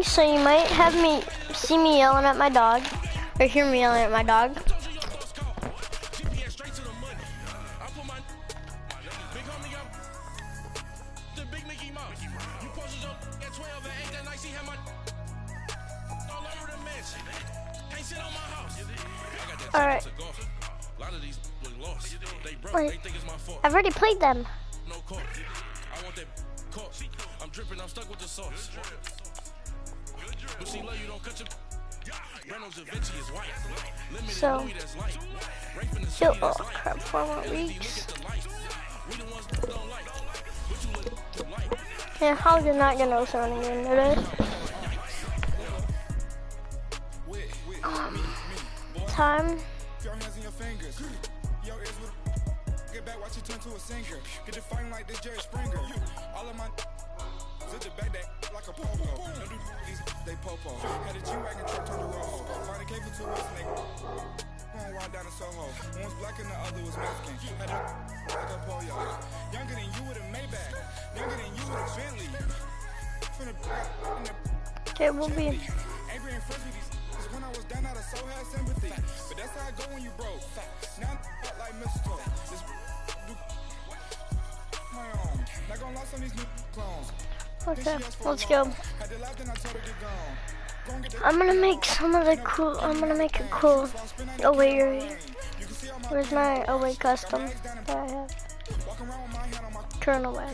So you might have me see me yelling at my dog, or hear me yelling at my dog. All right. Wait, I've already played them. So, oh crap, 4 more weeks. Yeah, how did not get no sound again today? Time. Get back, watch it turn to a singer. Get it fighting like this Jerry Springer. All of my sit the back that like a popo. No do these they popo. Had a G-Wagon truck turn to rojo. Find a cake for 2 weeks, nigga. Going wild down in Soho. One was black and the other was Mexican. Had a like a polio. Younger than you with a Maybach. Younger than you with a Bentley. Okay, we'll be. Angry and friends with these. When I was down out of soul had sympathy. But that's how I go when you broke. Now I'm like mistletoe. Okay, let's go. I'm gonna make some of the cool. I'm gonna make it cool. Oh wait, where's my away custom that I have? Turn away.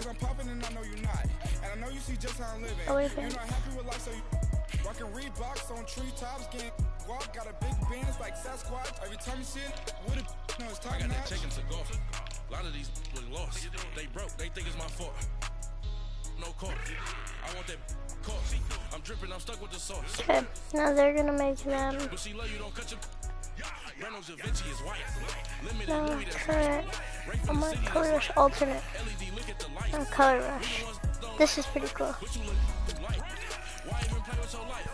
Away thing. Rockin' Reeboks on treetops, getting walk, got a big bands like Sasquatch. Every time you see it, with it, no, it's top notch. I got that chicken to golf. A lot of these was lost. They broke, they think it's my fault. No court. I want that court. I'm dripping, I'm stuck with the sauce. Okay, now they're gonna make them. No, turret. I'm gonna color rush alternate. No, color rush. This is pretty cool. Why even play with your life?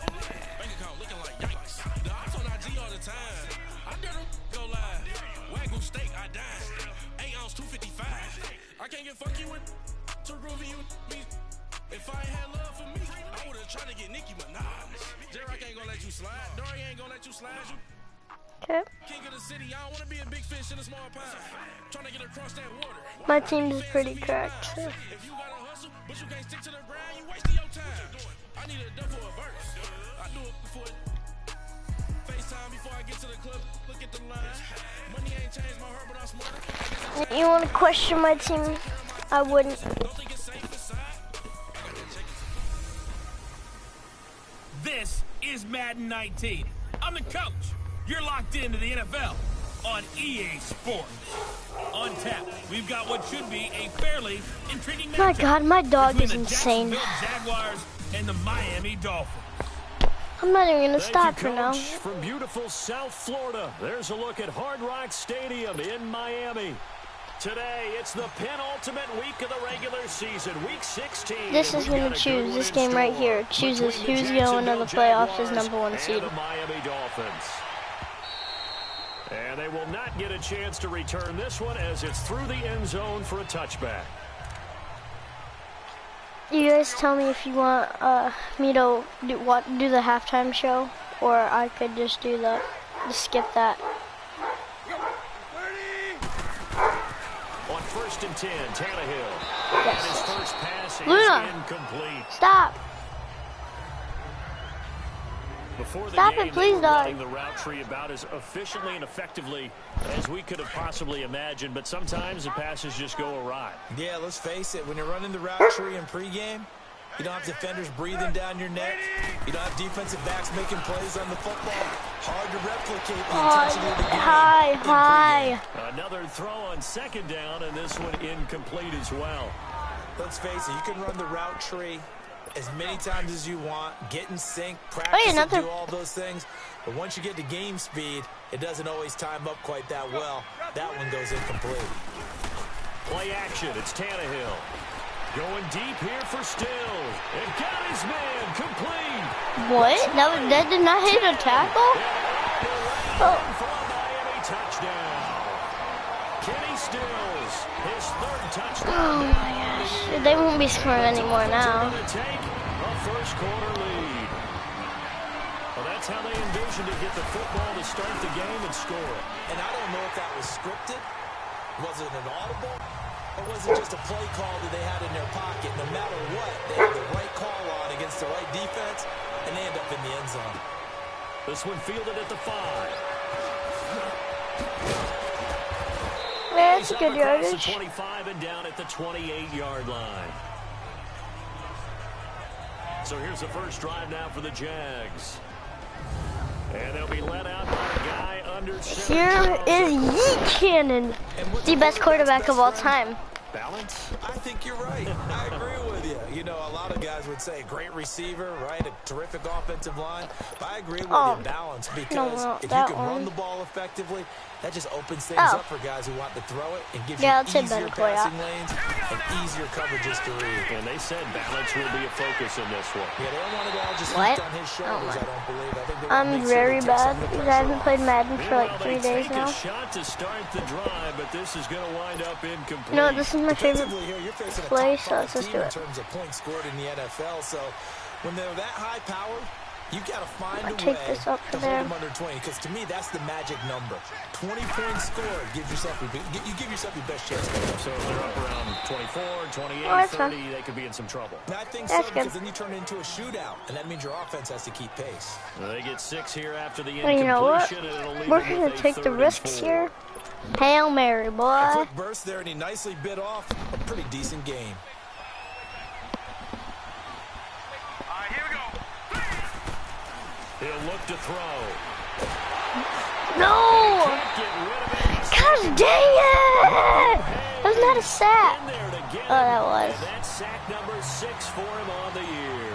Bank account looking like yikes. The ops on IG all the time. I didn't go live. Wagyu steak, I died. 8 ounce, 255. I can't get funky with to groovy you me. If I ain't had love for me, I would've tried to get Nicki Minaj. J-Rock ain't gonna let you slide. Dory ain't gonna let you slide. Okay. King of the city, I don't wanna be a big fish in a small pond. Trying to get across that water. My team is pretty cracked. So. If you gotta hustle, but you can't stick to the ground, you wasting your time. I need a dub for a verse. I do it before FaceTime before I get to the club. Look at the line. Money ain't changed my heart, but I'm smarter. You want to question my team? I wouldn't. This is Madden 19. I'm the coach. You're locked into the NFL on EA Sports. On tap, we've got what should be a fairly intriguing matchup. My God, my dog is insane. Jaguars and the Miami Dolphins. I'm not even gonna stop for now. From beautiful South Florida, there's a look at Hard Rock Stadium in Miami. Today, it's the penultimate week of the regular season, week 16. This is gonna choose this game right here. It chooses who's going to the playoffs as #1 seed. The Miami Dolphins. And they will not get a chance to return this one as it's through the end zone for a touchback. You guys tell me if you want me to do the halftime show, or I could just do just skip that. On 1st and 10, Tannehill. Yes. And his first pass Luna, is incomplete. Stop. Before the Stop game, it, please, they were running dog. the route tree about as efficiently and effectively as we could have possibly imagined, but sometimes the passes just go awry. Yeah, let's face it, when you're running the route tree in pregame, you don't have defenders breathing down your neck. You don't have defensive backs making plays on the football. Hard to replicate the intensity of the game. High. Another throw on 2nd down, and this one incomplete as well. Let's face it, you can run the route tree as many times as you want, get in sync, practice and do all those things. But once you get to game speed, it doesn't always time up quite that well. That one goes incomplete. Play action, it's Tannehill. Going deep here for Stills. And got his man complete. What? That did not hit a tackle? Oh. For a Miami touchdown. Kenny Stills, his 3rd touchdown. Oh my gosh. They won't be scoring anymore now. first quarter lead. Well, that's how they envisioned to get the football to start the game and score it. And I don't know if that was scripted. Was it an audible? Or was it just a play call that they had in their pocket? No matter what, they had the right call on against the right defense, and they end up in the end zone. This one fielded at the 5. That's a good yardage. The 25 and down at the 28-yard line. So here's the first drive now for the Jags. And they'll be let out by a guy under center. Here is Yeet Cannon, the best quarterback of all time. Balance? I think you're right. I agree with you. You know, a lot of guys would say great receiver, right? A terrific offensive line. But I agree with you, balance, because if you can run the ball effectively, that just opens things up for guys who want to throw it and gives you easier passing lanes and easier coverages to read. And they said balance will be a focus in this one. Yeah, they don't want it all just heaped on his shoulders, I don't believe. I think I'm very bad because I haven't played Madden for like 3 days now. A shot to start the drive, but this is going to wind up incomplete. No, this is my favorite play, so let's just do it. In terms of points scored in the NFL, so when they're that high powered, you got to find a way to hold them under 20, because to me, that's the magic number. 20 points scored gives yourself you give yourself your best chance. So if they're up around 24, 28, 30, they could be in some trouble. And I think so, because then you turn it into a shootout, and that means your offense has to keep pace. They get 6 here after the incompletion. You know what? We're going to take the risks here. Hail Mary, boy. A quick burst there, and he nicely bit off a pretty decent game. He'll look to throw. No! Gosh dang it! That was not a sack. Oh, that was. And that's sack number 6 for him on the year.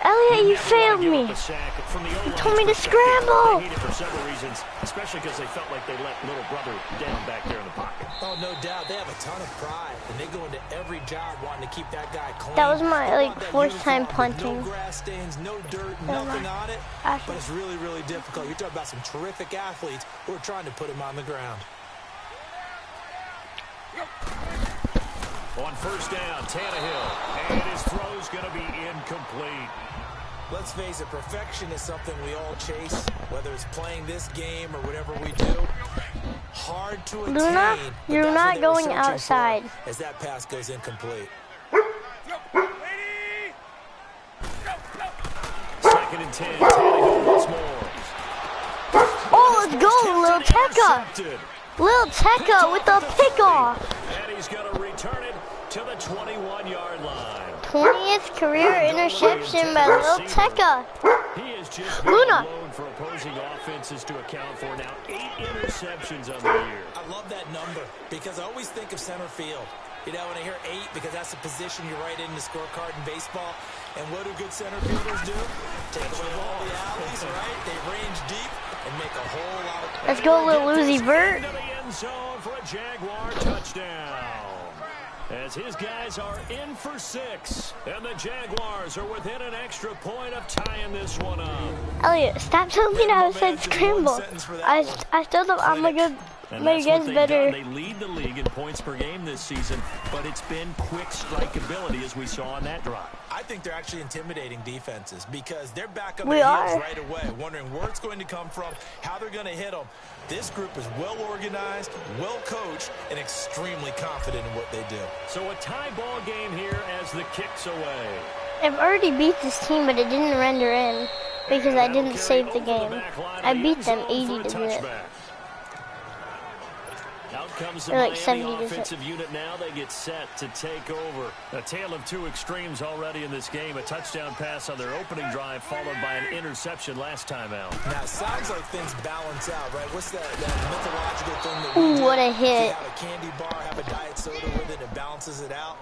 Elliot, you failed me. You told me to scramble. They hate it for several reasons, especially because they felt like they let little brother down back there in the pocket. Oh, no doubt. They have a ton of pride, and they go into every job wanting to keep that guy clean. That was my first time punting. No grass stains, no dirt, nothing on it. But it's really, really difficult. You're talking about some terrific athletes who are trying to put him on the ground. On first down, Tannehill, and his throw's going to be incomplete. Let's face it, perfection is something we all chase, whether it's playing this game or whatever we do. Hard to attain. Luna, you're not going outside. As that pass goes incomplete. 2nd and 10, Tannehill once more. Oh, let's go, Lil Tecca. Lil Tecca with the pickoff. And he's going to return it to the 21-yard line. 20th career interception by Lil Tecca. He has just been alone for opposing offenses to account for now 8 interceptions on the year. I love that number because I always think of center field. You know, when I hear 8, because that's the position you write in the scorecard in baseball. And what do good center fielders do? Take away all the alleys, right? They range deep and make a whole lot of... Let's go, Lil Uzi Vert. Into the end zone for a Jaguar touchdown. As his guys are in for 6, and the Jaguars are within an extra point of tying this one up. Elliot, stop telling me I said scramble. I still thought I'm a good. Maybe gets better. They lead the league in points per game this season, but it's been quick strikeability as we saw on that drive. I think they're actually intimidating defenses because they're back up their heels right away, wondering where it's going to come from, how they're going to hit them. This group is well organized, well coached, and extremely confident in what they do. So a tie ball game here as the kick's away. I've already beat this team, but it didn't render in because I didn't save the game. I beat them 80-0. Out comes the They're like Miami offensive unit now. They get set to take over. A tale of 2 extremes already in this game. A touchdown pass on their opening drive, followed by an interception last time out. Now, it sounds like things balance out, right? What's that mythological thing that we do? What a hit. You have a candy bar, have a diet soda with it, and it balances it out.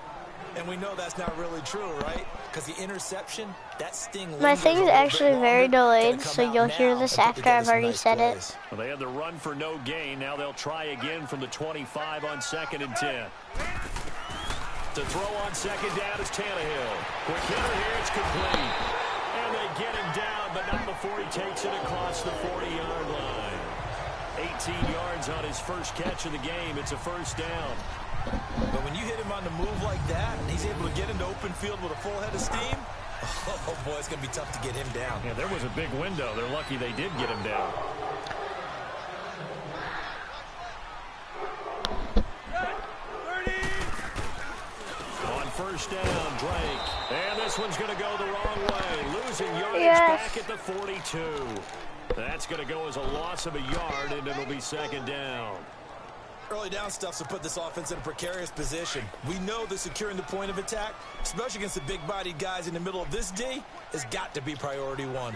And we know that's not really true, right? Because the interception, that sting. My thing is actually very delayed, so you'll hear this after I've already said it. Well, they had the run for no gain. Now they'll try again from the 25 on 2nd and 10. To throw on 2nd down is Tannehill. Quick hitter here, it's complete. And they get him down, but not before he takes it across the 40-yard line. 18 yards on his first catch of the game. It's a first down. But when you hit him on the move like that, and he's able to get into open field with a full head of steam, Oh, boy, it's going to be tough to get him down. Yeah, there was a big window. They're lucky they did get him down. On first down, Drake. And this one's going to go the wrong way. Losing yardage back at the 42. That's going to go as a loss of a yard, and it'll be second down. Early down stuff to put this offense in a precarious position. We know that securing the point of attack, especially against the big-bodied guys in the middle of this D, has got to be priority one.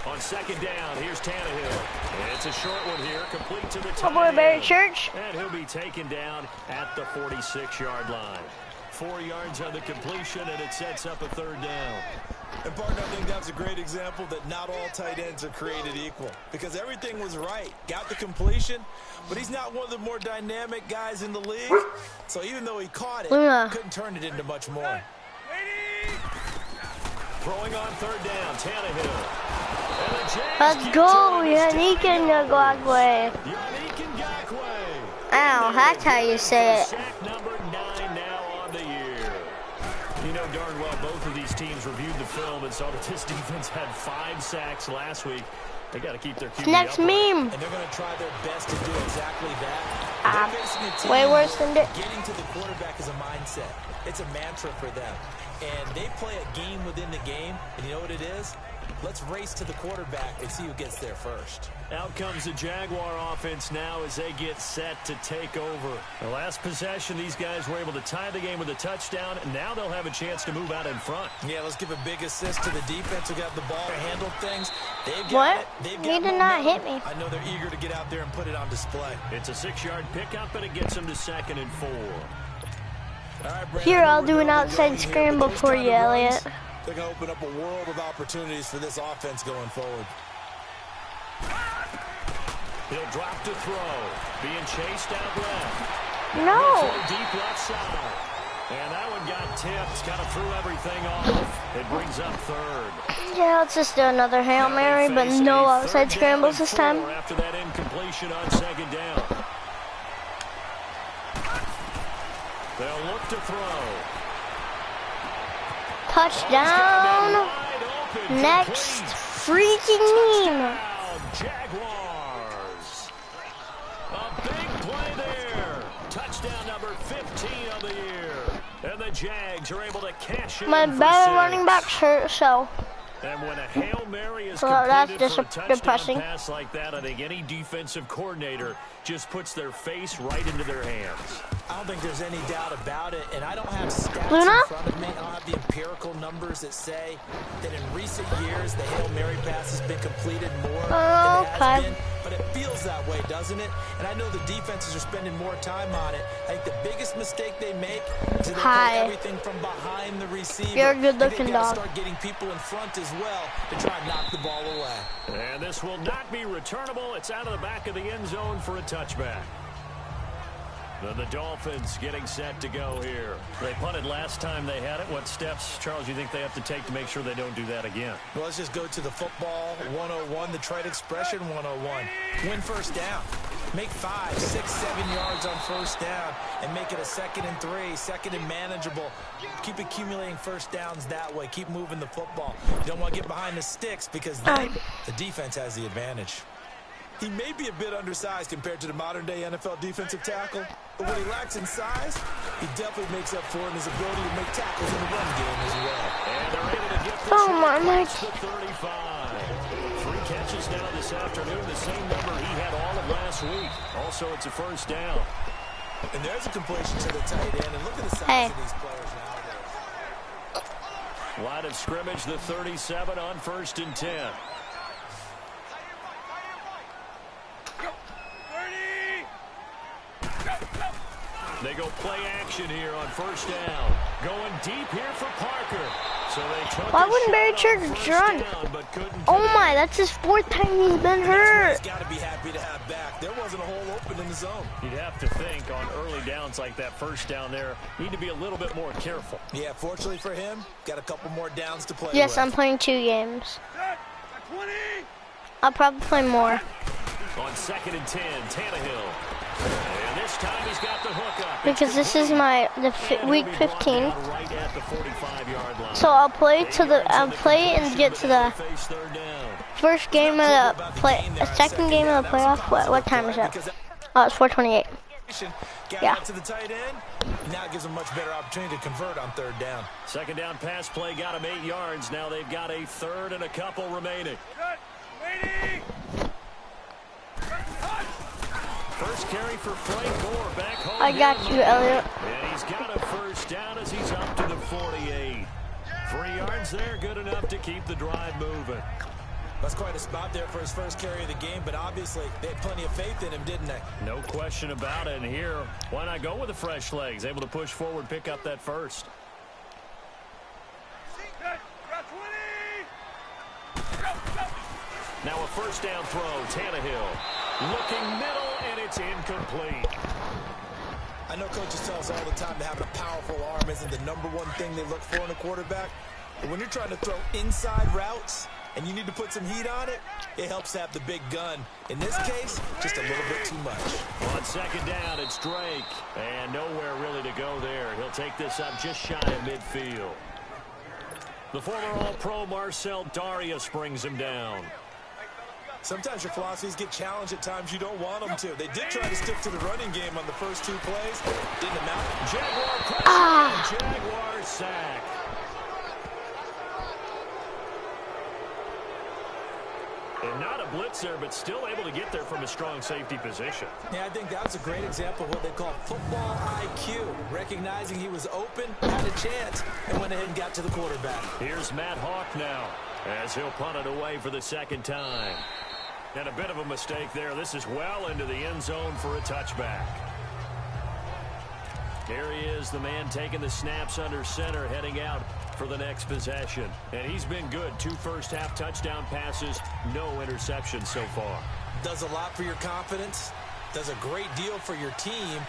On second down, here's Tannehill. And it's a short one here, complete to the tight boy, Barry end. Church. And he'll be taken down at the 46-yard line. 4 yards on the completion, and it sets up a third down. And, partner, I think that's a great example that not all tight ends are created equal. Because everything was right. Got the completion, but he's not one of the more dynamic guys in the league. So even though he caught it, couldn't turn it into much more. Throwing on third down, Tannehill. Let's go, Yannick Ngakoue. Ow, that's how you say it. Sack number 9 now on the year. You know darn well both of these teams reviewed the film and saw that this defense had 5 sacks last week. They got to keep their QB next meme. And they're going to try their best to do exactly that. They're facing a team way worse than this. Getting to the quarterback is a mindset. It's a mantra for them. And they play a game within the game. And you know what it is? Let's race to the quarterback and see who gets there first. Out comes the Jaguar offense now as they get set to take over. The last possession, these guys were able to tie the game with a touchdown, and now they'll have a chance to move out in front. Yeah, let's give a big assist to the defense who got the ball and handled things. They've got what? It. They've You got did not hit me. I know they're eager to get out there and put it on display. It's a 6-yard pickup, and it gets them to 2nd and 4. All right, Brandon, Here, I'll do an outside scramble for you, Elliot. They're going to open up a world of opportunities for this offense going forward. He'll drop to throw. Being chased out left. No. Deep left side. And that one got tipped. Kind of threw everything off. It brings up third. Yeah, let's just do another Hail Mary, but no outside scrambles this time. After that incompletion on second down. They'll look to throw. Touchdown. Next freaking meme. Jaguars. A big play there. Touchdown number 15 of the year. And the Jags are able to cash in. My better running back's hurt, so. And when a Hail Mary is Well, that's completed for a touchdown depressing. pass like that, I think any defensive coordinator just puts their face right into their hands. I don't think there's any doubt about it, and I don't have stats Luna? in front of me. I don't have the empirical numbers that say that in recent years the Hail Mary pass has been completed more than it has been. But it feels that way, doesn't it? And I know the defenses are spending more time on it. I think the biggest mistake they make is that they play everything from behind the receiver. You're a good-looking dog. Start getting people in front as well to try and knock the ball away. And this will not be returnable. It's out of the back of the end zone for a touchback. Then the Dolphins getting set to go here. They punted last time they had it. What steps, Charles, do you think they have to take to make sure they don't do that again? Well, let's just go to the football 101, the trade expression 101. Win first down. Make 5, 6, 7 yards on first down and make it a 2nd and 3, 2nd and manageable. Keep accumulating first downs that way. Keep moving the football. You don't want to get behind the sticks because then the defense has the advantage. He may be a bit undersized compared to the modern-day NFL defensive tackle, but what he lacks in size, he definitely makes up for in his ability to make tackles in the run game as well. And they're able to get this to 35. 3 catches now this afternoon, the same number he had all of last week. Also, it's a first down. And there's a completion to the tight end, and look at the size of these players nowadays. Line of scrimmage, the 37 on 1st and 10. They go play action here on first down. Going deep here for Parker. So they took Why wouldn't Barry Church run? Oh my, that's his 4th time he's been hurt. He's got to be happy to have back. There wasn't a hole open in the zone. You'd have to think on early downs like that first down there, need to be a little bit more careful. Yeah, fortunately for him, got a couple more downs to play Yes, with. I'm playing 2 games. I'll probably play more. On 2nd and 10, Tannehill And this time he's got the hook up. Because this is my week 15. So I'll play and get to the first game of the second game of the playoff. What time is it? Oh, it's 4:28. Yeah. To the tight end. Now it gives them much better opportunity to convert on third down. Second down pass play got him 8 yards. Now they've got a third and a couple remaining. First carry for Frank Gore back home. I got you, Elliot. And he's got a first down as he's up to the 48. 3 yards there, good enough to keep the drive moving. That's quite a spot there for his first carry of the game, but obviously they had plenty of faith in him, didn't they? No question about it. And here, why not go with the fresh legs? Able to push forward, pick up that first. Now a first down throw, Tannehill. Looking middle, and it's incomplete. I know coaches tell us all the time that having a powerful arm isn't the #1 thing they look for in a quarterback. But when you're trying to throw inside routes and you need to put some heat on it, it helps to have the big gun. In this case, just a little bit too much. On second down, it's Drake. And nowhere really to go there. He'll take this up just shy of midfield. The former All-Pro Marcel Darius brings him down. Sometimes your philosophies get challenged at times you don't want them to. They did try to stick to the running game on the first 2 plays. Didn't amount. Jaguar pressure. Jaguar sack. And not a blitzer, but still able to get there from a strong safety position. Yeah, I think that was a great example of what they call football IQ. Recognizing he was open, had a chance, and went ahead and got to the quarterback. Here's Matt Hawk now, as he'll punt it away for the second time. And a bit of a mistake there. This is well into the end zone for a touchback. Here he is, the man taking the snaps under center, heading out for the next possession. And he's been good. 2 first-half touchdown passes, no interceptions so far. Does a lot for your confidence, does a great deal for your team,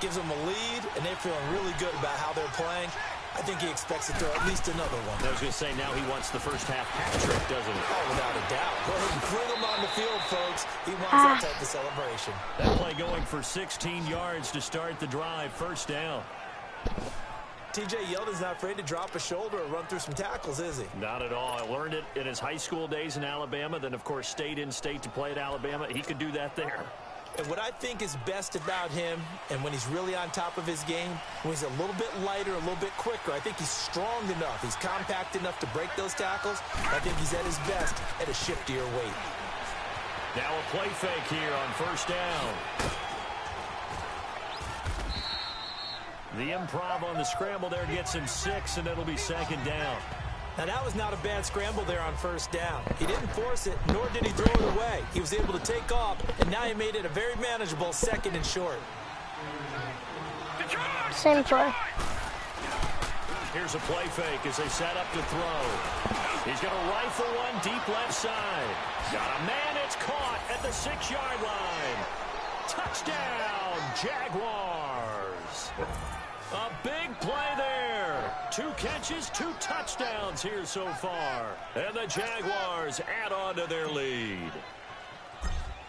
gives them a lead, and they're feeling really good about how they're playing. I think he expects to throw at least another one. I was going to say, now he wants the first-half hat trick, doesn't he? Oh, without a doubt. Go ahead and fling him on the field, folks. He wants that type of celebration. That play going for 16 yards to start the drive. First down. T.J. Yeldon's not afraid to drop a shoulder or run through some tackles, is he? Not at all. I learned it in his high school days in Alabama. Then, of course, stayed in state to play at Alabama. He could do that there. And what I think is best about him, and when he's really on top of his game, when he's a little bit lighter, a little bit quicker, I think he's strong enough. He's compact enough to break those tackles. I think he's at his best at a shiftier weight. Now a play fake here on first down. The improv on the scramble there gets him 6, and it'll be second down. Now, that was not a bad scramble there on first down. He didn't force it, nor did he throw it away. He was able to take off, and now he made it a very manageable 2nd and short. Same play. Here's a play fake as they set up to throw. He's going to rifle one deep left side. Got a man, it's caught at the 6-yard line. Touchdown, Jaguars. A big play there. 2 catches, 2 touchdowns here so far. And the Jaguars add on to their lead.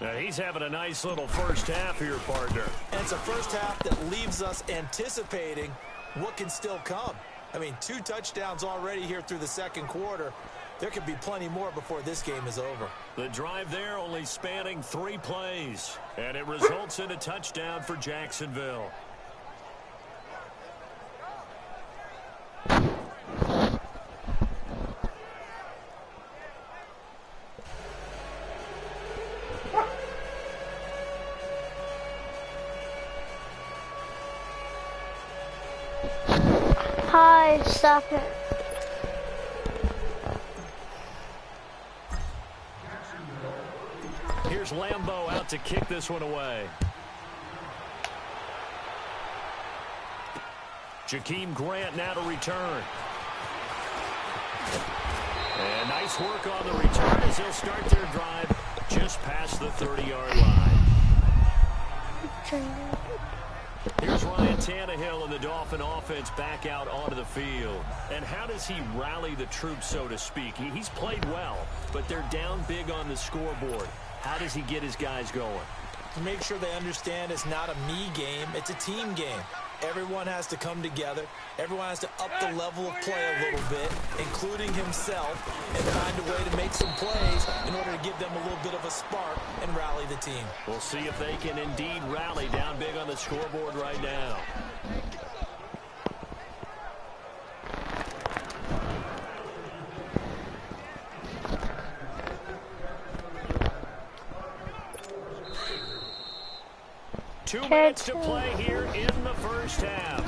Now he's having a nice little first half here, partner. And it's a first half that leaves us anticipating what can still come. I mean, 2 touchdowns already here through the second quarter. There could be plenty more before this game is over. The drive there only spanning 3 plays. And it results in a touchdown for Jacksonville. Hi, stop it. Here's Lambeau out to kick this one away. Jakeem Grant now to return. And nice work on the return as they'll start their drive just past the 30-yard line. Here's Ryan Tannehill and the Dolphin offense back out onto the field. And how does he rally the troops, so to speak? He's played well, but they're down big on the scoreboard. How does he get his guys going? make sure they understand it's not a me game, it's a team game. Everyone has to come together. Everyone has to up the level of play a little bit, including himself, and find a way to make some plays in order to give them a little bit of a spark and rally the team. We'll see if they can indeed rally down big on the scoreboard right now. Two minutes to play here in the first half.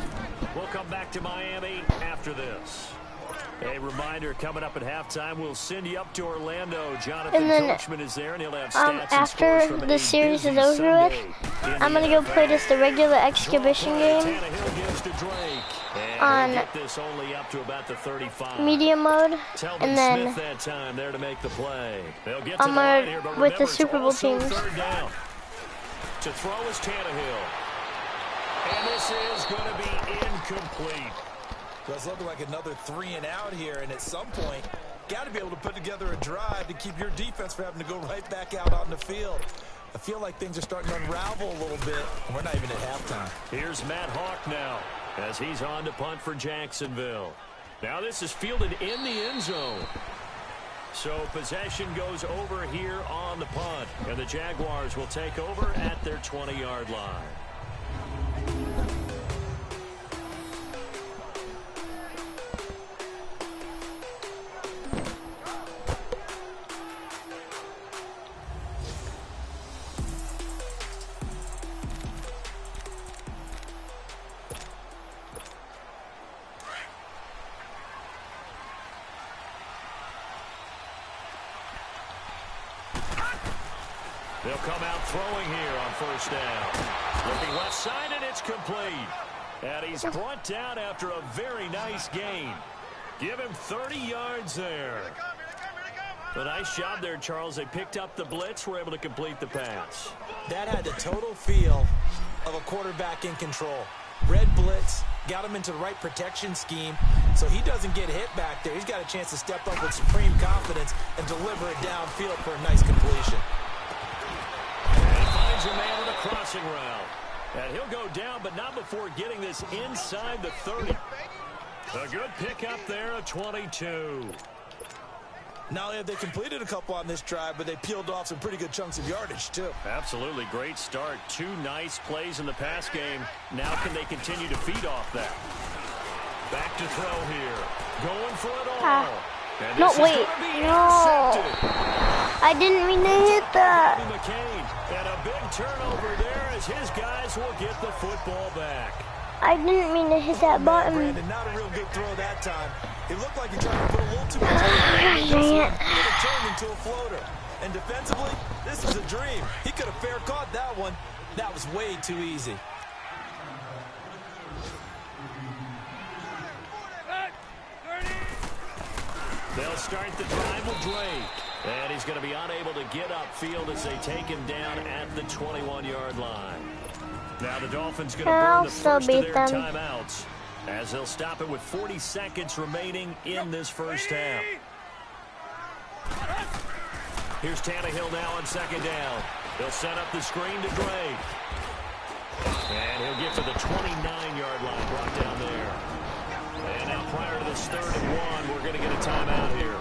We'll come back to Miami after this. A reminder, coming up at halftime, we'll send you up to Orlando. Jonathan Coachman is there, and he'll have stats after the series is over with, I'm going to go play just the regular exhibition game on medium mode, and then I'm with the Super Bowl teams. To throw is Tannehill. And this is going to be incomplete. So it's looking like another 3 and out here, and at some point, got to be able to put together a drive to keep your defense from having to go right back out on the field. I feel like things are starting to unravel a little bit, and we're not even at halftime. Here's Matt Hawk now as he's on to punt for Jacksonville. Now this is fielded in the end zone. So possession goes over here on the punt, and the Jaguars will take over at their 20-yard line. They'll come out throwing here on first down. Looking left side, and it's complete. And he's brought down after a very nice gain. Give him 30 yards there. A nice job there, Charles. They picked up the blitz, were able to complete the pass. That had the total feel of a quarterback in control. Red blitz, got him into the right protection scheme, so he doesn't get hit back there. He's got a chance to step up with supreme confidence and deliver it downfield for a nice completion. A man with a crossing route. And he'll go down, but not before getting this inside the 30. A good pickup there, a 22. Not only have they completed a couple on this drive, but they peeled off some pretty good chunks of yardage, too. Absolutely. Great start. 2 nice plays in the pass game. Now can they continue to feed off that? Back to throw here. Going for it all. No, wait. No. I didn't mean to hit that. And a big turnover there as his guys will get the football back. I didn't mean to hit that button. Brandon, not a real good throw that time. It looked like he tried to put a little too much on it. It turned into a floater. And defensively, this is a dream. He could have fair caught that one. That was way too easy. They'll start the drive with Drake. And he's going to be unable to get upfield as they take him down at the 21-yard line. Now the Dolphins going to burn the first of their timeouts as they'll stop it with 40 seconds remaining in this first half. Here's Tannehill now on second down. They'll set up the screen to Drake. And he'll get to the 29-yard line, brought down there. And now prior to this 3rd and 1, we're going to get a timeout here,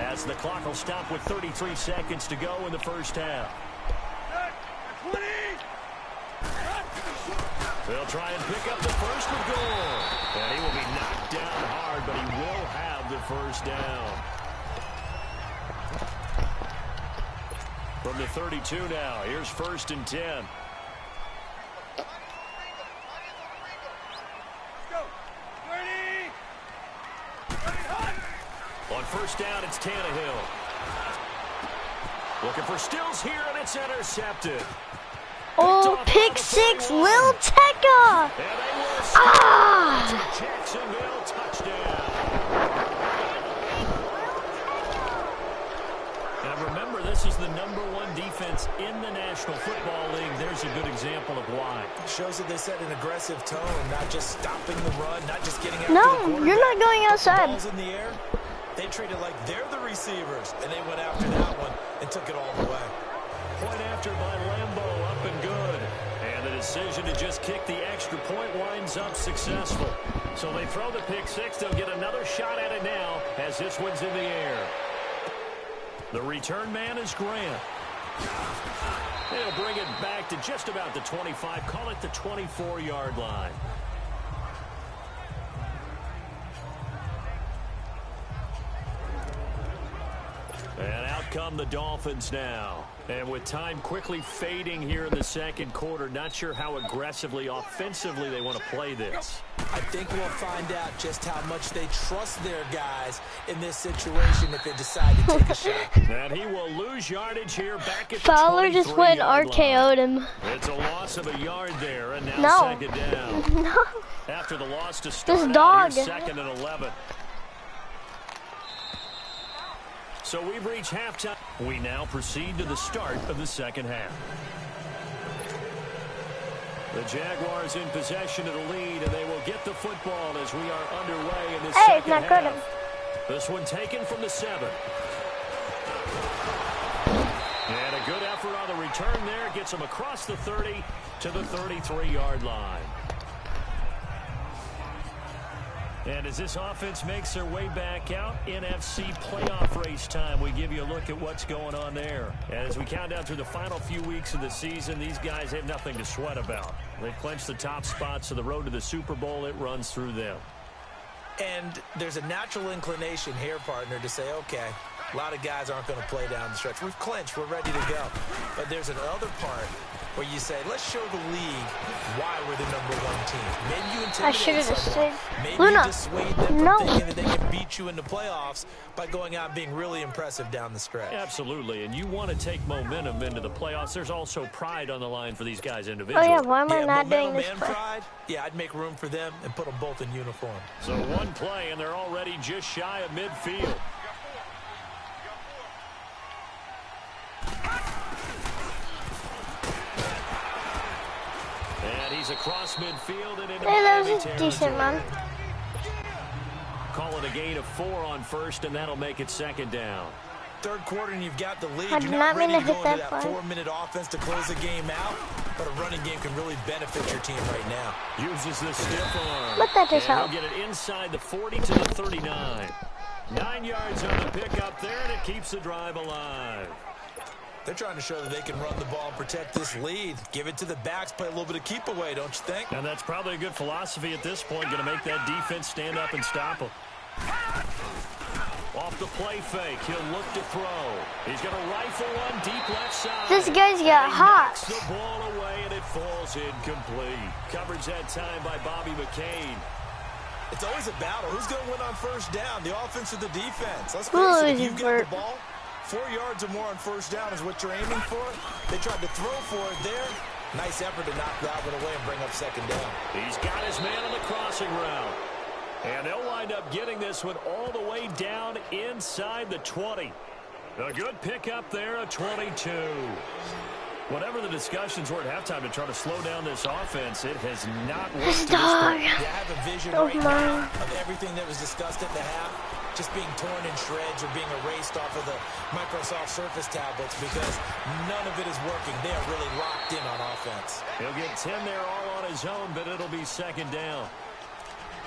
as the clock will stop with 33 seconds to go in the first half. They'll try and pick up the first with Gore. And he will be knocked down hard, but he will have the first down. From the 32 now, here's 1st and 10. On first down, it's Tannehill. Looking for Stills here, and it's intercepted. Oh, pick 6, Lil Tecca. Jacksonville touchdown. Now remember, this is the #1 defense in the National Football League. There's a good example of why. It shows that they set an aggressive tone, not just stopping the run, not just getting after the quarterback. You're not going outside. Balls in the air. They treated like they're the receivers, and they went after that one and took it all the way. Point after by Lambeau, up and good. And the decision to just kick the extra point winds up successful. So they throw the pick six. They'll get another shot at it now as this one's in the air. The return man is Grant. They'll bring it back to just about the 25. Call it the 24-yard line. And out come the Dolphins now. And with time quickly fading here in the second quarter, not sure how aggressively, offensively they want to play this. I think we'll find out just how much they trust their guys in this situation if they decide to take a shot. And he will lose yardage here back at the Fowler just went RKO'd him. It's a loss of a yard there, and now second down. No. After the loss to start This dog. Here, second and 11. So we've reached halftime. We now proceed to the start of the second half. The Jaguars in possession of the lead, and they will get the football as we are underway in this second half. Good. This one taken from the 7. And a good effort on the return there. Gets them across the 30 to the 33-yard line. And as this offense makes their way back out, NFC playoff race time, we give you a look at what's going on there. And as we count down through the final few weeks of the season, these guys have nothing to sweat about. They've clinched the top spots, so the road to the Super Bowl, it runs through them. And there's a natural inclination here, partner, to say, okay, a lot of guys aren't going to play down the stretch. We've clinched. We're ready to go. But there's another part where you say, let's show the league why we're the #1 team. Maybe you intimidate someone. Maybe you dissuade them from thinking that they can beat you in the playoffs by going out and being really impressive down the stretch. Absolutely, and you want to take momentum into the playoffs. There's also pride on the line for these guys individually. Oh, yeah, why am I not doing this? Pride? Yeah, I'd make room for them and put them both in uniform. So one play, and they're already just shy of midfield. And he's across midfield and into Miami territory. Decent, man. Call it a gain of 4 on first, and that'll make it second down. Third quarter, and you've got the lead. I You're not ready to go into that 4-minute offense to close the game out, but a running game can really benefit your team right now. Uses the stiff arm. Let that just help. He'll get it inside the 40 to the 39. 9 yards on the pickup there, and it keeps the drive alive. They're trying to show that they can run the ball and protect this lead. Give it to the backs, play a little bit of keep away, don't you think? And that's probably a good philosophy at this point, going to make that defense stand up and stop them. Off the play fake, he'll look to throw. He's going to rifle one deep left side. This guy's got hot. Knocks the ball away, and it falls incomplete. Coverage that time by Bobby McCain. It's always a battle. Who's going to win on first down, the offense or the defense? Let's face it, if you get the ball, 4 yards or more on first down is what you're aiming for. They tried to throw for it there. Nice effort to knock that one away and bring up second down. He's got his man on the crossing route. And they'll wind up getting this one all the way down inside the 20. A good pickup there, a 22. Whatever the discussions were at halftime to try to slow down this offense, it has not worked to this point. Yeah, I have a vision right now of everything that was discussed at the half just being torn in shreds or being erased off of the Microsoft Surface tablets because none of it is working. They are really locked in on offense. He'll get 10 there all on his own, but it'll be second down.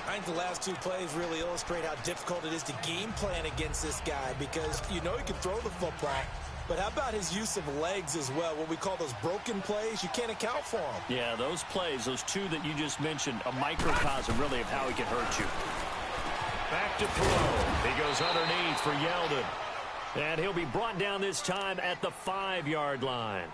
I think the last 2 plays really illustrate how difficult it is to game plan against this guy because you know he can throw the football, but how about his use of legs as well? What we call those broken plays, you can't account for them. Yeah, those plays, those 2 that you just mentioned, a microcosm really of how he can hurt you. Back to throw. He goes underneath for Yeldon. And he'll be brought down this time at the 5-yard line.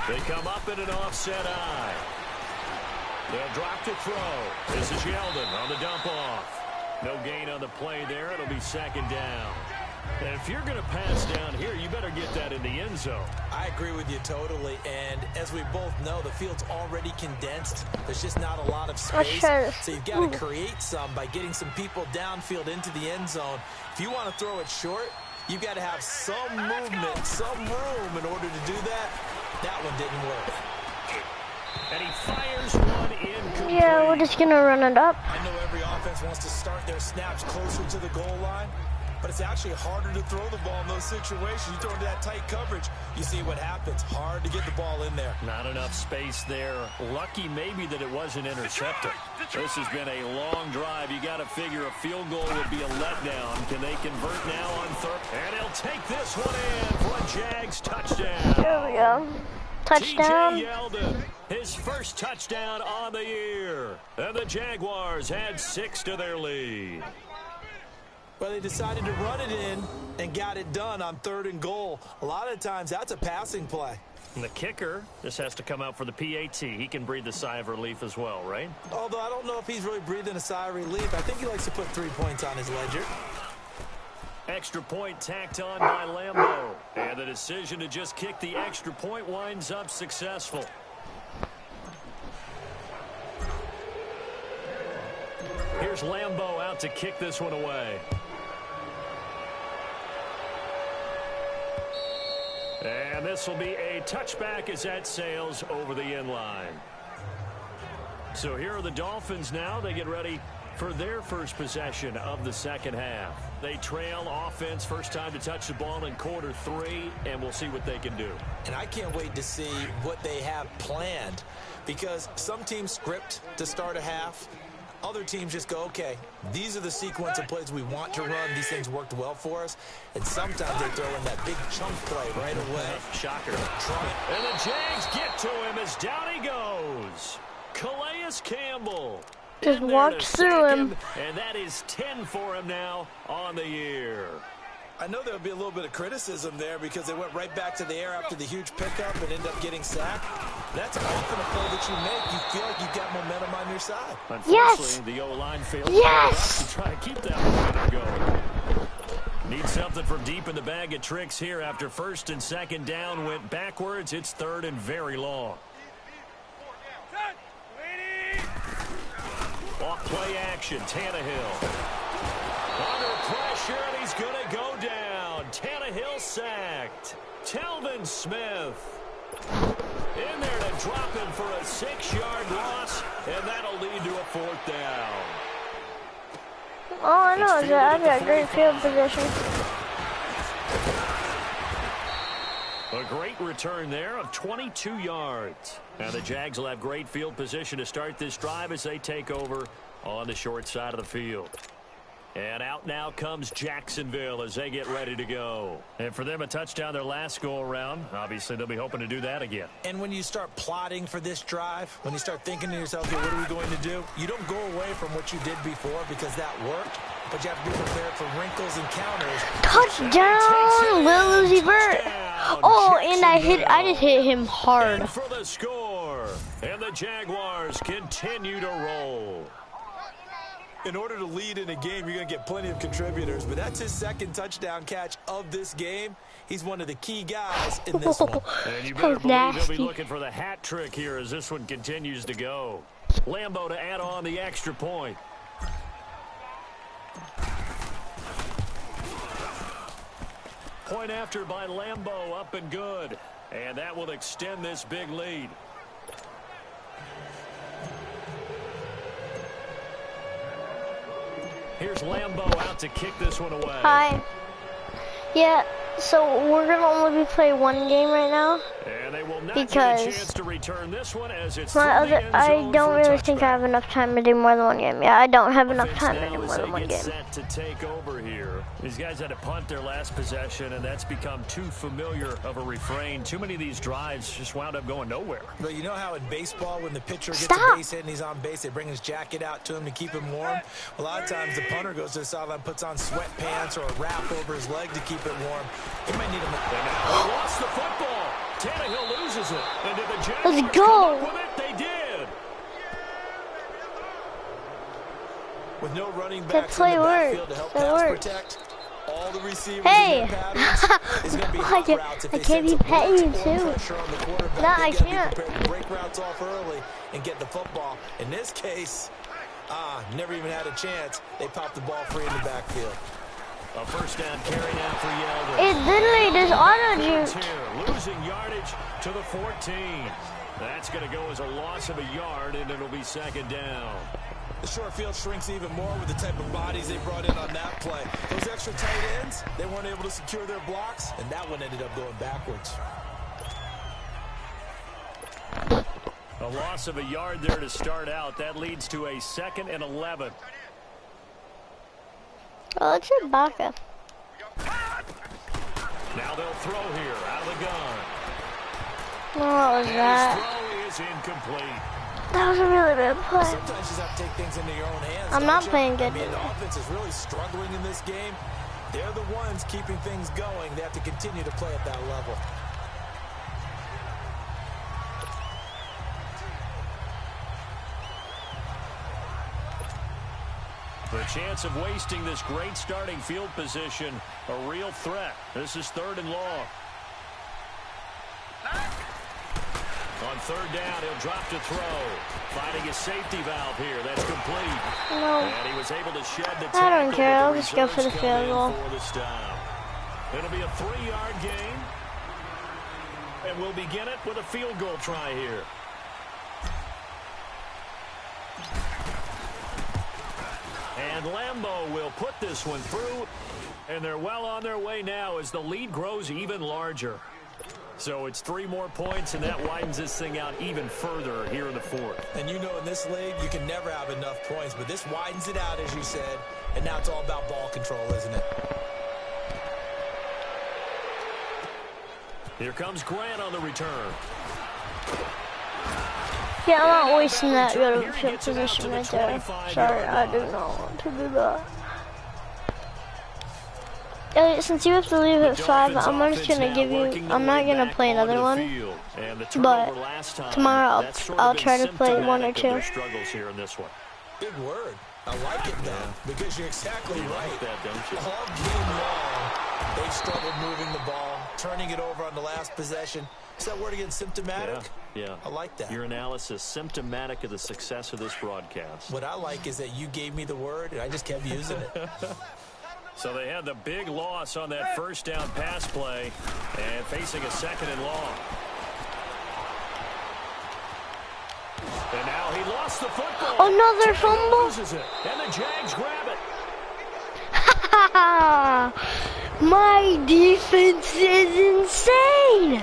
They come up in an offset eye. They'll drop to throw. This is Yeldon on the dump off. No gain on the play there. It'll be second down. And if you're going to pass down here, you better get that in the end zone. I agree with you totally. And as we both know, the field's already condensed. There's just not a lot of space. So you've got to create some by getting some people downfield into the end zone. If you want to throw it short, you've got to have some movement, some room in order to do that. That one didn't work. And he fires one incomplete. Yeah, we're just gonna run it up. I know every offense wants to start their snaps closer to the goal line, but it's actually harder to throw the ball in those situations. You throw into that tight coverage, you see what happens. Hard to get the ball in there. Not enough space there. Lucky maybe that it wasn't intercepted. This has been a long drive. You got to figure a field goal would be a letdown. Can they convert now on third? And he'll take this one in for a Jags touchdown. There we go. Touchdown. TJ Yeldon, his first touchdown on the year. And the Jaguars had 6 to their lead. Well, they decided to run it in and got it done on 3rd and goal. A lot of times, that's a passing play. And the kicker, this has to come out for the PAT. He can breathe the sigh of relief as well, right? Although I don't know if he's really breathing a sigh of relief. I think he likes to put 3 points on his ledger. Extra point tacked on by Lambo. And the decision to just kick the extra point winds up successful. Here's Lambo out to kick this one away. And this will be a touchback as that sails over the end line. So here are the Dolphins now. They get ready for their first possession of the second half. They trail offense, first time to touch the ball in quarter 3, and we'll see what they can do. And I can't wait to see what they have planned, because some teams script to start a half. Other teams just go, okay, these are the sequence of plays we want to run. These things worked well for us. And sometimes they throw in that big chunk play right away. Shocker. And the Jags get to him as down he goes. Calais Campbell. Just walked through him. And that is 10 for him now on the year. I know there'll be a little bit of criticism there because they went right back to the air after the huge pickup and ended up getting sacked. That's often a play that you make. You feel like you've got momentum on your side. Unfortunately, the O-line failed to try to keep that momentum going. Need something from deep in the bag of tricks here after 1st and 2nd down went backwards. It's 3rd and very long. Off play action, Tannehill. Under pressure, and he's going to go down. Tannehill sacked. Telvin Smith in there to drop him for a 6-yard loss, and that'll lead to a 4th down. All I know is that I've got great field position. A great return there of 22 yards. Now the Jags will have great field position to start this drive as they take over on the short side of the field. And out now comes Jacksonville as they get ready to go. And for them, a touchdown their last go-around. Obviously, they'll be hoping to do that again. And when you start plotting for this drive, when you start thinking to yourself, okay, what are we going to do? You don't go away from what you did before because that worked, but you have to be prepared for wrinkles and counters. Touchdown, Lil Uzi Vert. Oh, and I just hit him hard. And for the score. And the Jaguars continue to roll. In order to lead in a game, you're going to get plenty of contributors, but that's his 2nd touchdown catch of this game. He's one of the key guys in this one. And you better believe he'll be looking for the hat trick here as this one continues to go. Lambo to add on the extra point. Point after by Lambo, up and good. And that will extend this big lead. Here's Lambo out to kick this one away. Hi. Yeah, so we're going to only be playing one game right now. And they will not because get a chance to return this one as it's I don't really think I have enough time to do more than one game. Yeah, I don't have enough time to do more than one game. Set to take over here. These guys had to punt their last possession, and that's become too familiar of a refrain. Too many of these drives just wound up going nowhere. Well, you know how in baseball, when the pitcher gets a base hit and he's on base, they bring his jacket out to him to keep him warm? A lot of times the punter goes to the sideline, puts on sweatpants or a wrap over his leg to keep it warm. He might need him. He lost the football. Tannehill loses it. And did the Jaguars Let's go. come up with it? They did. With no running backs in the works. backfield to help That pass works. protect, all the receivers Hey. in their patterns is going to be hot routes. If I they can't sense be a blitz petting or too. pressure on the quarterback, No, they I gotta can't. be prepared to break routes off early and get the football. In this case, never even had a chance. They popped the ball free in the backfield. A first down carry now for Yeldon. It literally just auto-juked. Losing yardage to the 14. That's going to go as a loss of a yard, and it'll be second down. The short field shrinks even more with the type of bodies they brought in on that play. Those extra tight ends, they weren't able to secure their blocks, and that one ended up going backwards. A loss of a yard there to start out. That leads to a 2nd and 11. Oh, let's hit Baca. Now they'll throw here out of the gun. What was that? His throw is incomplete. That was a really bad play. Sometimes you just have to take things into your own hands. I'm not you? playing good. I mean, the offense is really struggling in this game. They're the ones keeping things going. They have to continue to play at that level. The chance of wasting this great starting field position, a real threat. This is 3rd and long. On 3rd down, he'll drop to throw. Finding his safety valve here. That's complete. No. And he was able to shed the tackle. I don't care. I'll just go for the field goal. It'll be a 3-yard gain. And we'll begin it with a field goal try here. And Lambeau will put this one through. And they're well on their way now as the lead grows even larger. So it's 3 more points, and that widens this thing out even further here in the 4th. And you know in this league, you can never have enough points, but this widens it out, as you said. And now it's all about ball control, isn't it? Here comes Grant on the return. Yeah, I'm not wasting that good of a field position right there. Sorry, I do not want to do that. Elliot, since you have to leave at 5, I'm just gonna give you. I'm not gonna play another one, but tomorrow I'll try to play 1 or 2. Struggles here in this one. Big word. I like it though, because you're exactly right. Like that, don't you? All game long, they've struggled moving the ball, turning it over on the last possession. Is that word again, symptomatic? Yeah. I like that. Your analysis, symptomatic of the success of this broadcast. What I like is that you gave me the word, and I just kept using it. So they had the big loss on that first down pass play, and facing a 2nd and long. And now he lost the football. Another fumble. Loses it, and the Jags grab it. My defense is insane.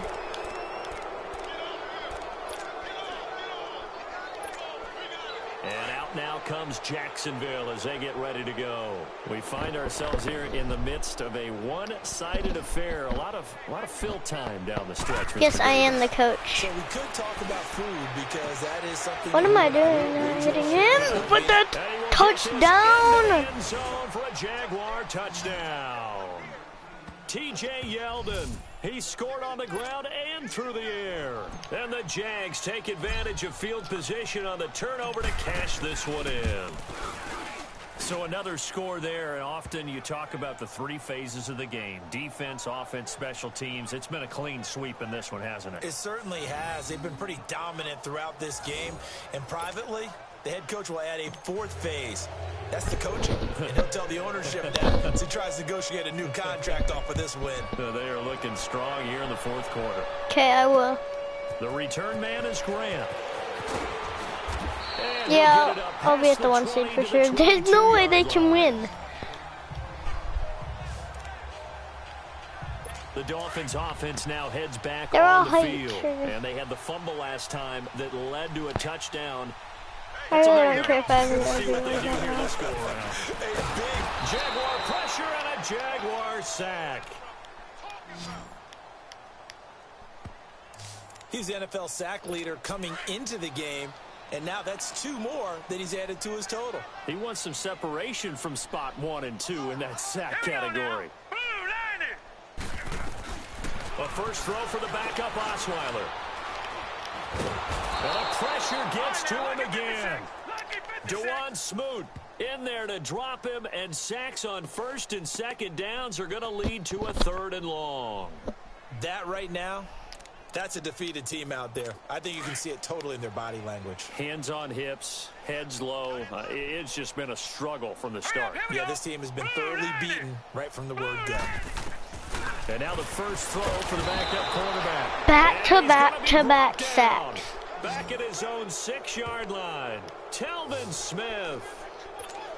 And out now comes Jacksonville as they get ready to go. We find ourselves here in the midst of a one-sided affair. A lot of fill time down the stretch. Yes, I am the coach. So we could talk about food because that is something. What am I doing? I'm hitting him with the touchdown. End zone for a Jaguar touchdown. T.J. Yeldon. He scored on the ground and through the air. And the Jags take advantage of field position on the turnover to cash this one in. So another score there, and often you talk about the 3 phases of the game. Defense, offense, special teams. It's been a clean sweep in this one, hasn't it? It certainly has. They've been pretty dominant throughout this game. And privately, the head coach will add a 4th phase. That's the coaching. And he'll tell the ownership that as he tries to negotiate a new contract off of this win. They are looking strong here in the 4th quarter. Okay, I will. The return man is Grant. And Yeah, I'll be at the 1 seed for sure. There's no way they can win. The Dolphins offense now heads back They're all on the hyped field. for this. And they had the fumble last time that led to a touchdown. I really don't care if I ever See what they do do here that. this go around. A big Jaguar pressure and a Jaguar sack. He's the NFL sack leader coming into the game, and now that's 2 more that he's added to his total. He wants some separation from spot 1 and 2 in that sack category. A first throw for the backup Osweiler. And the pressure gets to him again. Dewan Smoot in there to drop him, and sacks on 1st and 2nd downs are going to lead to a 3rd and long. That right now That's a defeated team out there. I think you can see it totally in their body language. Hands on hips, heads low. It's just been a struggle from the start. Yeah, this team has been thoroughly beaten right from the word go. And now the first throw for the backup quarterback. Back-to-back sacks. Back at his own 6-yard line. Telvin Smith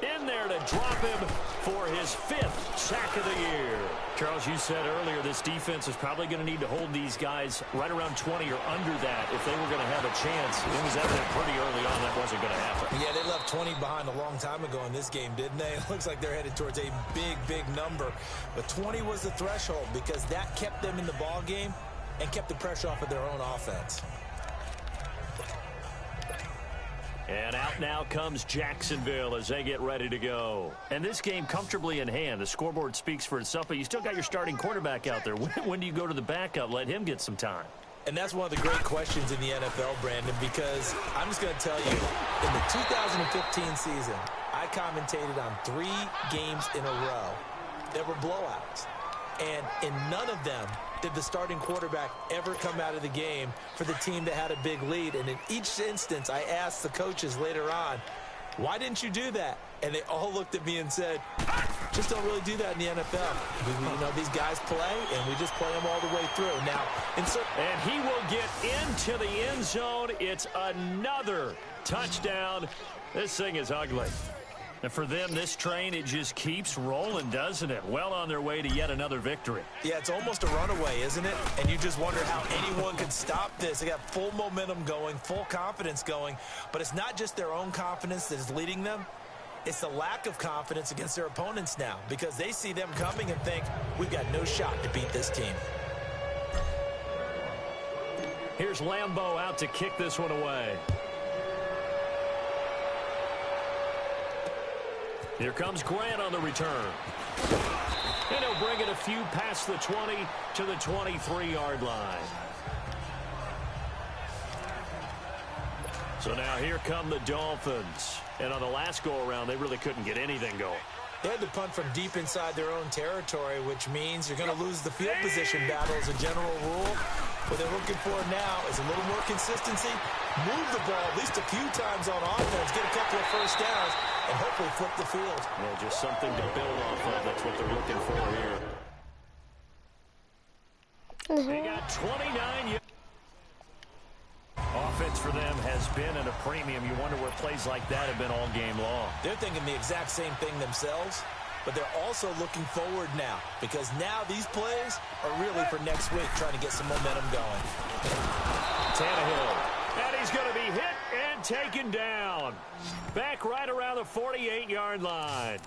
in there to drop him for his 5th sack of the year. Charles, you said earlier this defense is probably going to need to hold these guys right around 20 or under that if they were going to have a chance. It was evident pretty early on that wasn't going to happen. Yeah, they left 20 behind a long time ago in this game, didn't they? It looks like they're headed towards a big number. But 20 was the threshold because that kept them in the ball game and kept the pressure off of their own offense. And out now comes Jacksonville as they get ready to go. And this game comfortably in hand. The scoreboard speaks for itself, but you still got your starting quarterback out there. When do you go to the backup? Let him get some time. And that's one of the great questions in the NFL, Brandon, because I'm just going to tell you, in the 2015 season, I commentated on 3 games in a row that were blowouts. And in none of them did the starting quarterback ever come out of the game for the team that had a big lead. And in each instance, I asked the coaches later on, why didn't you do that? And they all looked at me and said, just don't really do that in the NFL. You know, these guys play, and we just play them all the way through. Now, and he will get into the end zone. It's another touchdown. This thing is ugly. And for them, this train, it just keeps rolling, doesn't it? Well on their way to yet another victory. Yeah, it's almost a runaway, isn't it? And you just wonder how anyone could stop this. They got full momentum going, full confidence going. But it's not just their own confidence that is leading them. It's the lack of confidence against their opponents now because they see them coming and think, we've got no shot to beat this team. Here's Lambeau out to kick this one away. Here comes Grant on the return. And he'll bring it a few past the 20 to the 23-yard line. So now here come the Dolphins. And on the last go-around, they really couldn't get anything going. They had to punt from deep inside their own territory, which means you're going to lose the field position battle as a general rule. What they're looking for now is a little more consistency, move the ball at least a few times on offense, get a couple of first downs, and hopefully flip the field. Yeah, just something to build off of. That's what they're looking for here. They got 29 yards. Offense for them has been at a premium. You wonder where plays like that have been all game long. They're thinking the exact same thing themselves, but they're also looking forward now because now these plays are really for next week, trying to get some momentum going. Tannehill, and he's going to be hit and taken down. Back right around the 48-yard line.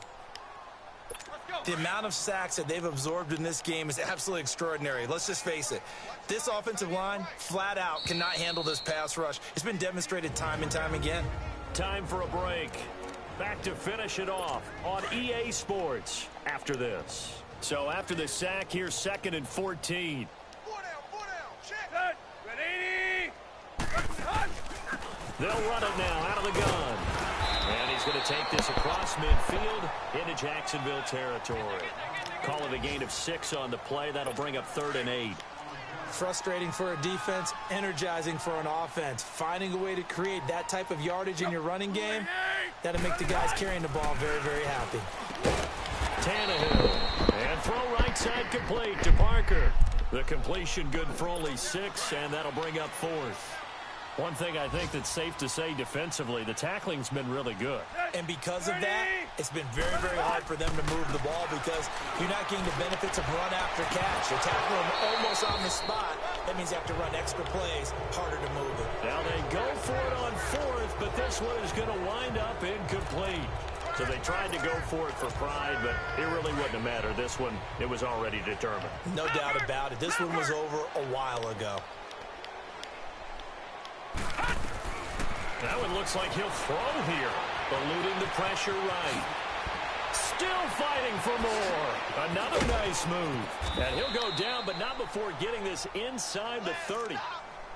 The amount of sacks that they've absorbed in this game is absolutely extraordinary. Let's just face it. This offensive line, flat out, cannot handle this pass rush. It's been demonstrated time and time again. Time for a break. Back to finish it off on EA Sports after this. So after the sack, here's 2nd and 14. Check. Ready? They'll run it now out of the gun. And he's going to take this across midfield into Jacksonville territory. Call it a gain of 6 on the play. That'll bring up 3rd and 8. Frustrating for a defense, energizing for an offense. Finding a way to create that type of yardage in your running game, that'll make the guys carrying the ball very, very happy. Tannehill, and throw right side complete to Parker. The completion good for only 6, and that'll bring up 4th. One thing I think that's safe to say defensively, the tackling's been really good. And because of that, it's been very, very hard for them to move the ball because you're not getting the benefits of run after catch. You're tackling them almost on the spot. That means you have to run extra plays, harder to move it. Now they go for it on 4th, but this one is going to wind up incomplete. So they tried to go for it for pride, but it really wouldn't have mattered. This one, it was already determined. No doubt about it. This one was over a while ago. That one looks like he'll throw here. Eluding the pressure right. Still fighting for more. Another nice move. And he'll go down, but not before getting this inside the 30.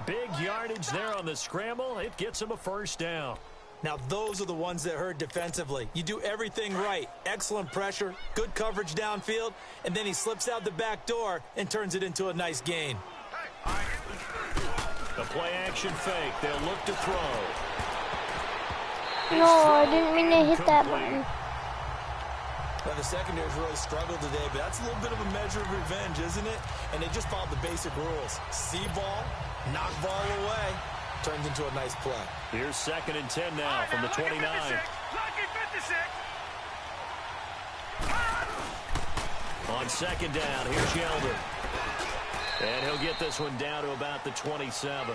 Big yardage there on the scramble. It gets him a first down. Now, those are the ones that hurt defensively. You do everything right. Excellent pressure, good coverage downfield, and then he slips out the back door and turns it into a nice gain. play action fake. They'll look to throw. No, I didn't mean to hit that button. Well, the secondary's really struggled today, but that's a little bit of a measure of revenge, isn't it? And they just followed the basic rules. See ball, knock ball away, turns into a nice play. Here's 2nd and 10 now from the 29. On 2nd down, here's Yeldon. And he'll get this one down to about the 27.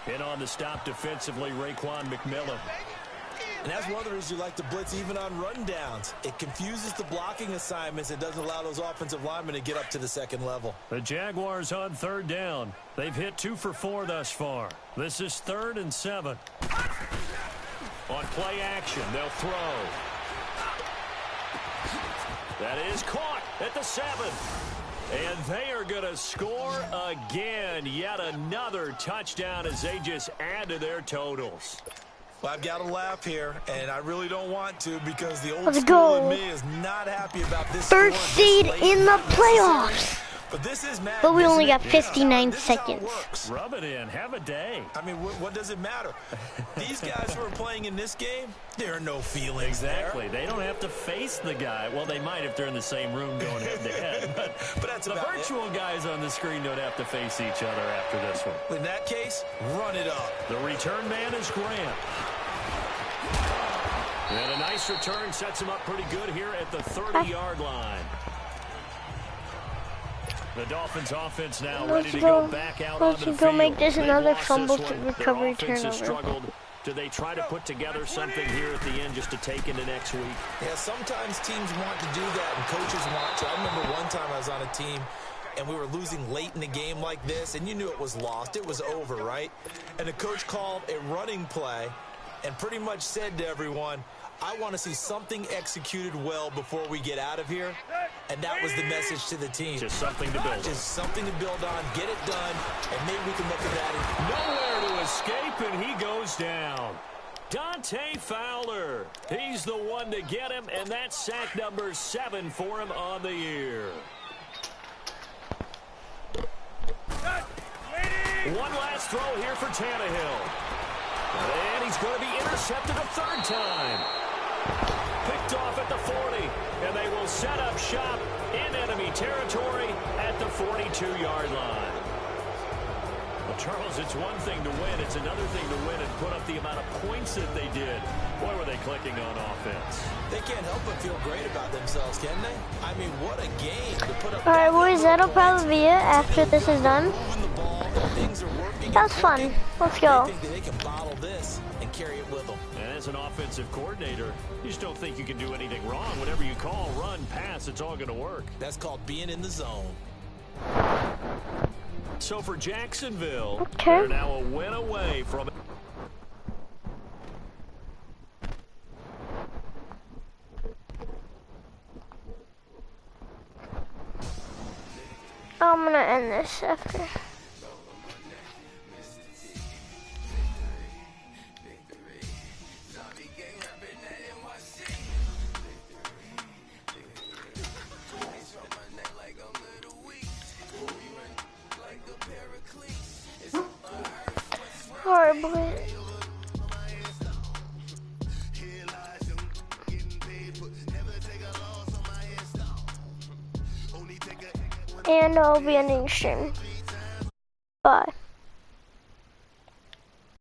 In on the stop defensively, Raekwon McMillan. And that's one of the reasons you like to blitz even on rundowns. It confuses the blocking assignments. It doesn't allow those offensive linemen to get up to the second level. The Jaguars on 3rd down. They've hit 2 for 4 thus far. This is 3rd and 7. On play action, they'll throw. That is caught at the 7. And they are going to score again. Yet another touchdown as they just add to their totals. Well, I've got to laugh here, and I really don't want to because the old school in me is not happy about this. First seed in the playoffs. But this is mad. But we only got 59 seconds. Rub it in. Have a day. I mean, what does it matter? These guys who are playing in this game, there are no feelings exactly. there. They don't have to face the guy. Well, they might if they're in the same room going head-to-head. But that's the virtual guys on the screen don't have to face each other after this one. In that case, run it up. The return man is Grant. And a nice return sets him up pretty good here at the 30-yard line. The Dolphins offense now ready to go back out onto the field. Make this another fumble to recovery turnover. Struggled. Do they try to put together something here at the end just to take into next week? Yeah, sometimes teams want to do that and coaches want to. I remember one time I was on a team and we were losing late in the game like this, and you knew it was lost. It was over, right? And the coach called a running play and pretty much said to everyone, I want to see something executed well before we get out of here. And that was the message to the team. Just something to build on. Just something to build on, get it done, and maybe we can look at Nowhere that. to escape, and he goes down. Dante Fowler. He's the one to get him, and that's sack number 7 for him on the year. One last throw here for Tannehill. And he's going to be intercepted a 3rd time. Picked off at the 40, and they will set up shop in enemy territory at the 42-yard line. Well, Charles, it's one thing to win. It's another thing to win and put up the amount of points that they did. Boy, were they clicking on offense. They can't help but feel great about themselves, can they? I mean, what a game to put up. All right, boys, that'll probably be it after this is done. That was fun. Let's go. They think they can bottle this and carry it with them. And as an offensive coordinator, you just don't think you can do anything wrong. Whatever you call, run, pass, it's all going to work. That's called being in the zone. So for Jacksonville, they're now a win away from it. I'm going to end this after. Alright, boys. And I'll be ending stream. Bye.